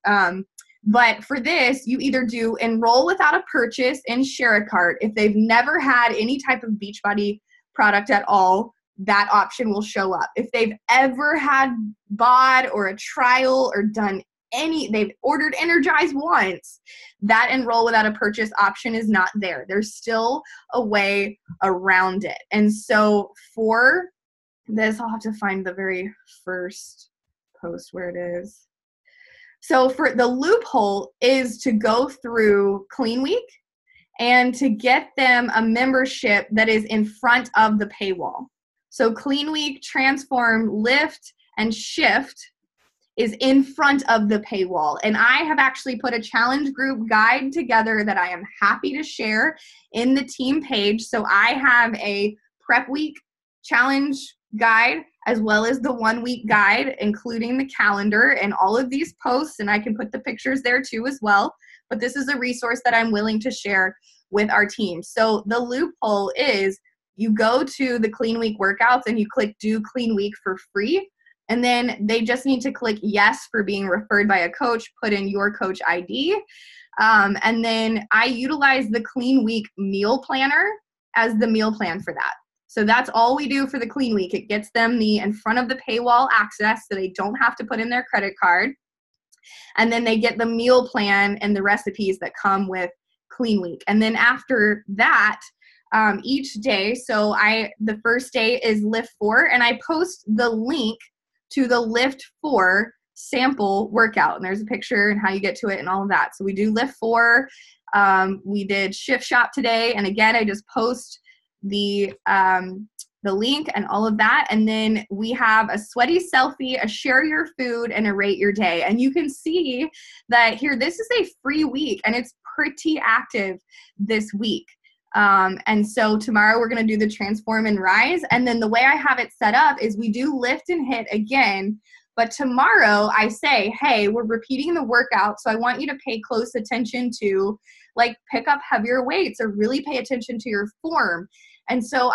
But for this, you either do enroll without a purchase and share a cart. If they've never had any type of Beachbody product at all, that option will show up. If they've ever had BOD or a trial or done they've ordered Energize once, that enroll without a purchase option is not there. There's still a way around it. And so for this, I'll have to find the very first post where it is. So for the loophole is to go through Clean Week and to get them a membership that is in front of the paywall. So Clean Week, Transform, Lift, and Shift is in front of the paywall. And I have actually put a challenge group guide together that I am happy to share in the team page. So I have a prep week challenge guide as well as the 1 week guide, including the calendar and all of these posts. And I can put the pictures there too as well. But this is a resource that I'm willing to share with our team. So the loophole is you go to the Clean Week workouts and you click Do Clean Week for free. And then they just need to click yes for being referred by a coach, put in your coach ID. And then I utilize the Clean Week meal planner as the meal plan for that. So that's all we do for the Clean Week. It gets them the in front of the paywall access so they don't have to put in their credit card. And then they get the meal plan and the recipes that come with Clean Week. And then after that, each day, so the first day is Lift 4, and I post the link to the Lift 4 sample workout. And there's a picture and how you get to it and all of that. So we do Lift 4. We did Shift Shop today. And again, I just post the link and all of that. And then we have a sweaty selfie, a share your food, and a rate your day. And you can see that here, this is a free week and it's pretty active this week. And so tomorrow we're going to do the Transform and Rise. And then the way I have it set up is we do Lift and Hit again. But tomorrow I say, hey, we're repeating the workout. So I want you to pay close attention to like pick up heavier weights or really pay attention to your form. And so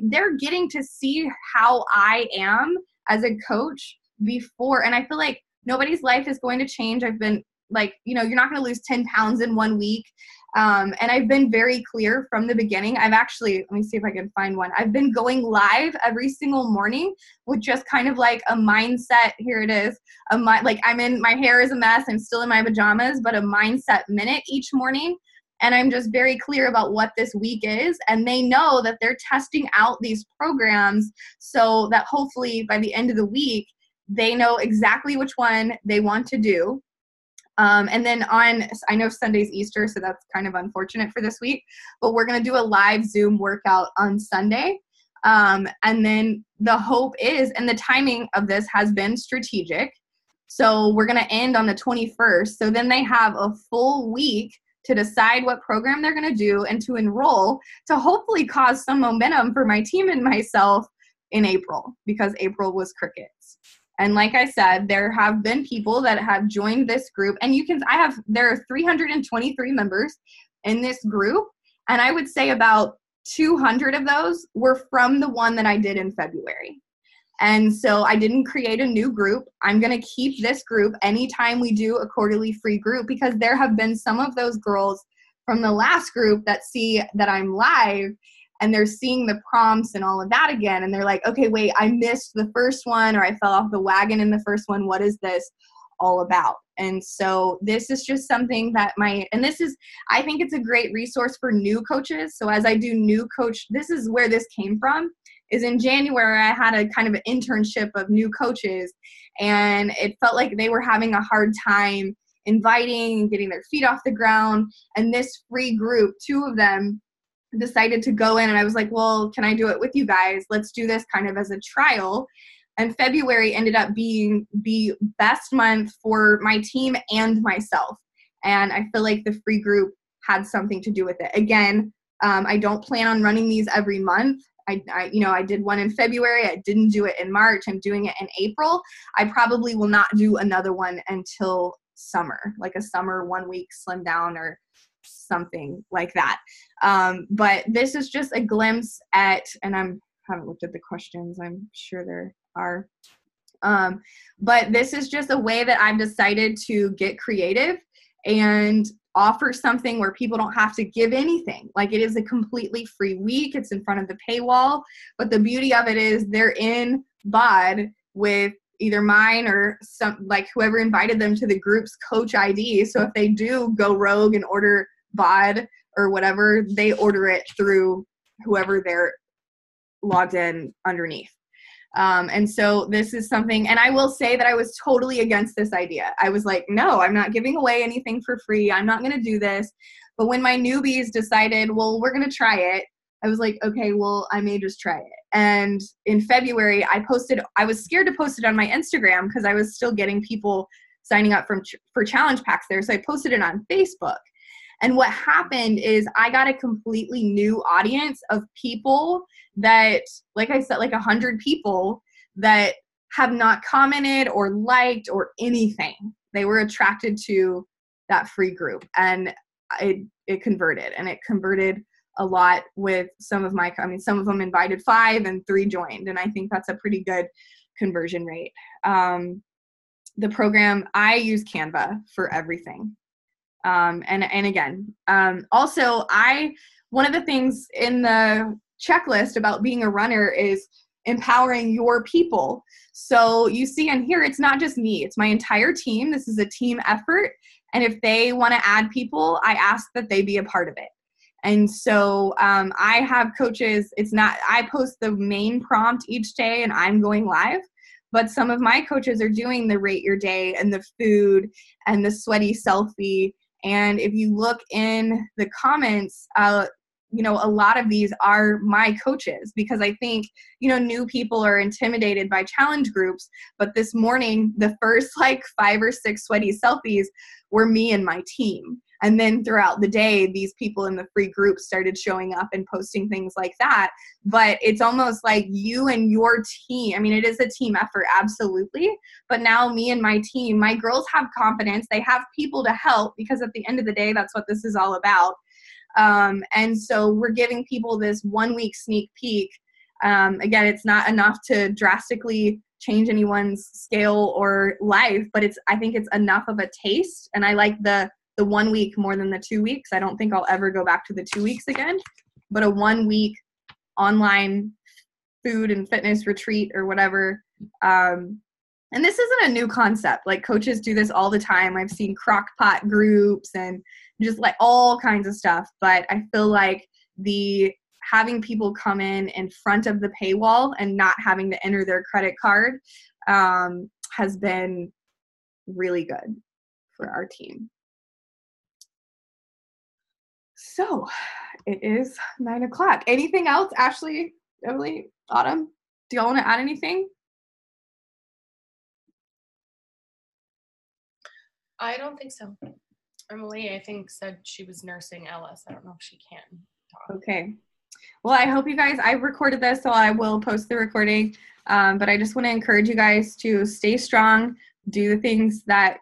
they're getting to see how I am as a coach before. And I feel like nobody's life is going to change. I've been like, you're not going to lose 10 pounds in 1 week. And I've been very clear from the beginning. I've actually, let me see if I can find one. I've been going live every single morning with just kind of like a mindset. Here it is. Like my hair is a mess. I'm still in my pajamas, but a mindset minute each morning. And I'm just very clear about what this week is. And they know that they're testing out these programs so that hopefully by the end of the week, they know exactly which one they want to do. And then I know Sunday's Easter, so that's kind of unfortunate for this week, but we're going to do a live Zoom workout on Sunday. And then the hope is, and the timing of this has been strategic. So we're going to end on the 21st. So then they have a full week to decide what program they're going to do and to enroll to hopefully cause some momentum for my team and myself in April, because April was crickets. And like I said, there have been people that have joined this group, and there are 323 members in this group. And I would say about 200 of those were from the one that I did in February. And so I didn't create a new group. I'm going to keep this group anytime we do a quarterly free group, because there have been some of those girls from the last group that see that I'm live and they're seeing the prompts and all of that again. And they're like, okay, wait, I missed the first one, or I fell off the wagon in the first one. What is this all about? And so this is just something that I think it's a great resource for new coaches. So as I do new coach, this is where this came from, is in January, I had a kind of an internship of new coaches, and it felt like they were having a hard time inviting and getting their feet off the ground. And this free group, 2 of them decided to go in, and I was like, well, can I do it with you guys? Let's do this kind of as a trial. And February ended up being the best month for my team and myself. And I feel like the free group had something to do with it. Again, I don't plan on running these every month. I did one in February. I didn't do it in March. I'm doing it in April. I probably will not do another one until summer, like a summer 1 week slim down or something like that. But this is just a glimpse at, and haven't looked at the questions. I'm sure there are. But this is just a way that I've decided to get creative and offer something where people don't have to give anything. Like, it is a completely free week. It's in front of the paywall. But the beauty of it is they're in BOD with either mine or some, like, whoever invited them to the group's coach ID. So if they do go rogue and order BOD or whatever, they order it through whoever they're logged in underneath. And so this is something, and I will say that I was totally against this idea. I was like, no, I'm not giving away anything for free. I'm not going to do this. But when my newbies decided, well, we're going to try it, I was like, okay, well, I may just try it. And in February, I was scared to post it on my Instagram because I was still getting people signing up for challenge packs there. So I posted it on Facebook. And what happened is I got a completely new audience of people that, like I said, like 100 people that have not commented or liked or anything. They were attracted to that free group, and it converted, and it converted a lot with some of them invited 5 and 3 joined. And I think that's a pretty good conversion rate. The program, I use Canva for everything. And again, also one of the things in the checklist about being a runner is empowering your people. So you see in here, it's not just me, it's my entire team. This is a team effort. And if they want to add people, I ask that they be a part of it. And so I have coaches, I post the main prompt each day and I'm going live. But some of my coaches are doing the rate your day and the food and the sweaty selfie. And if you look in the comments, a lot of these are my coaches, because I think, new people are intimidated by challenge groups. But this morning, the first 5 or 6 sweaty selfies were me and my team. And then throughout the day, these people in the free group started showing up and posting things like that. But it's almost like you and your team. I mean, it is a team effort, absolutely. But now me and my team, my girls have confidence. They have people to help, because at the end of the day, that's what this is all about. And so we're giving people this 1 week sneak peek. Again, it's not enough to drastically change anyone's scale or life, but I think it's enough of a taste. And I like the 1 week more than the 2 weeks. I don't think I'll ever go back to the 2 weeks again, but a 1 week online food and fitness retreat or whatever. And this isn't a new concept. Like, coaches do this all the time. I've seen crock pot groups and just all kinds of stuff. But I feel like having people come in front of the paywall and not having to enter their credit card has been really good for our team. So it is 9 o'clock. Anything else? Ashley, Emily, Autumn, do y'all want to add anything? I don't think so. Emily, I think, said she was nursing Ellis. I don't know if she can talk. Okay. Well, I hope you guys, I recorded this, so I will post the recording. But I just want to encourage you guys to stay strong, do the things that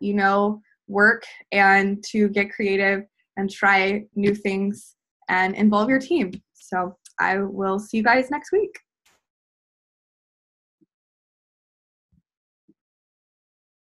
work, and to get creative and try new things and involve your team. So I will see you guys next week.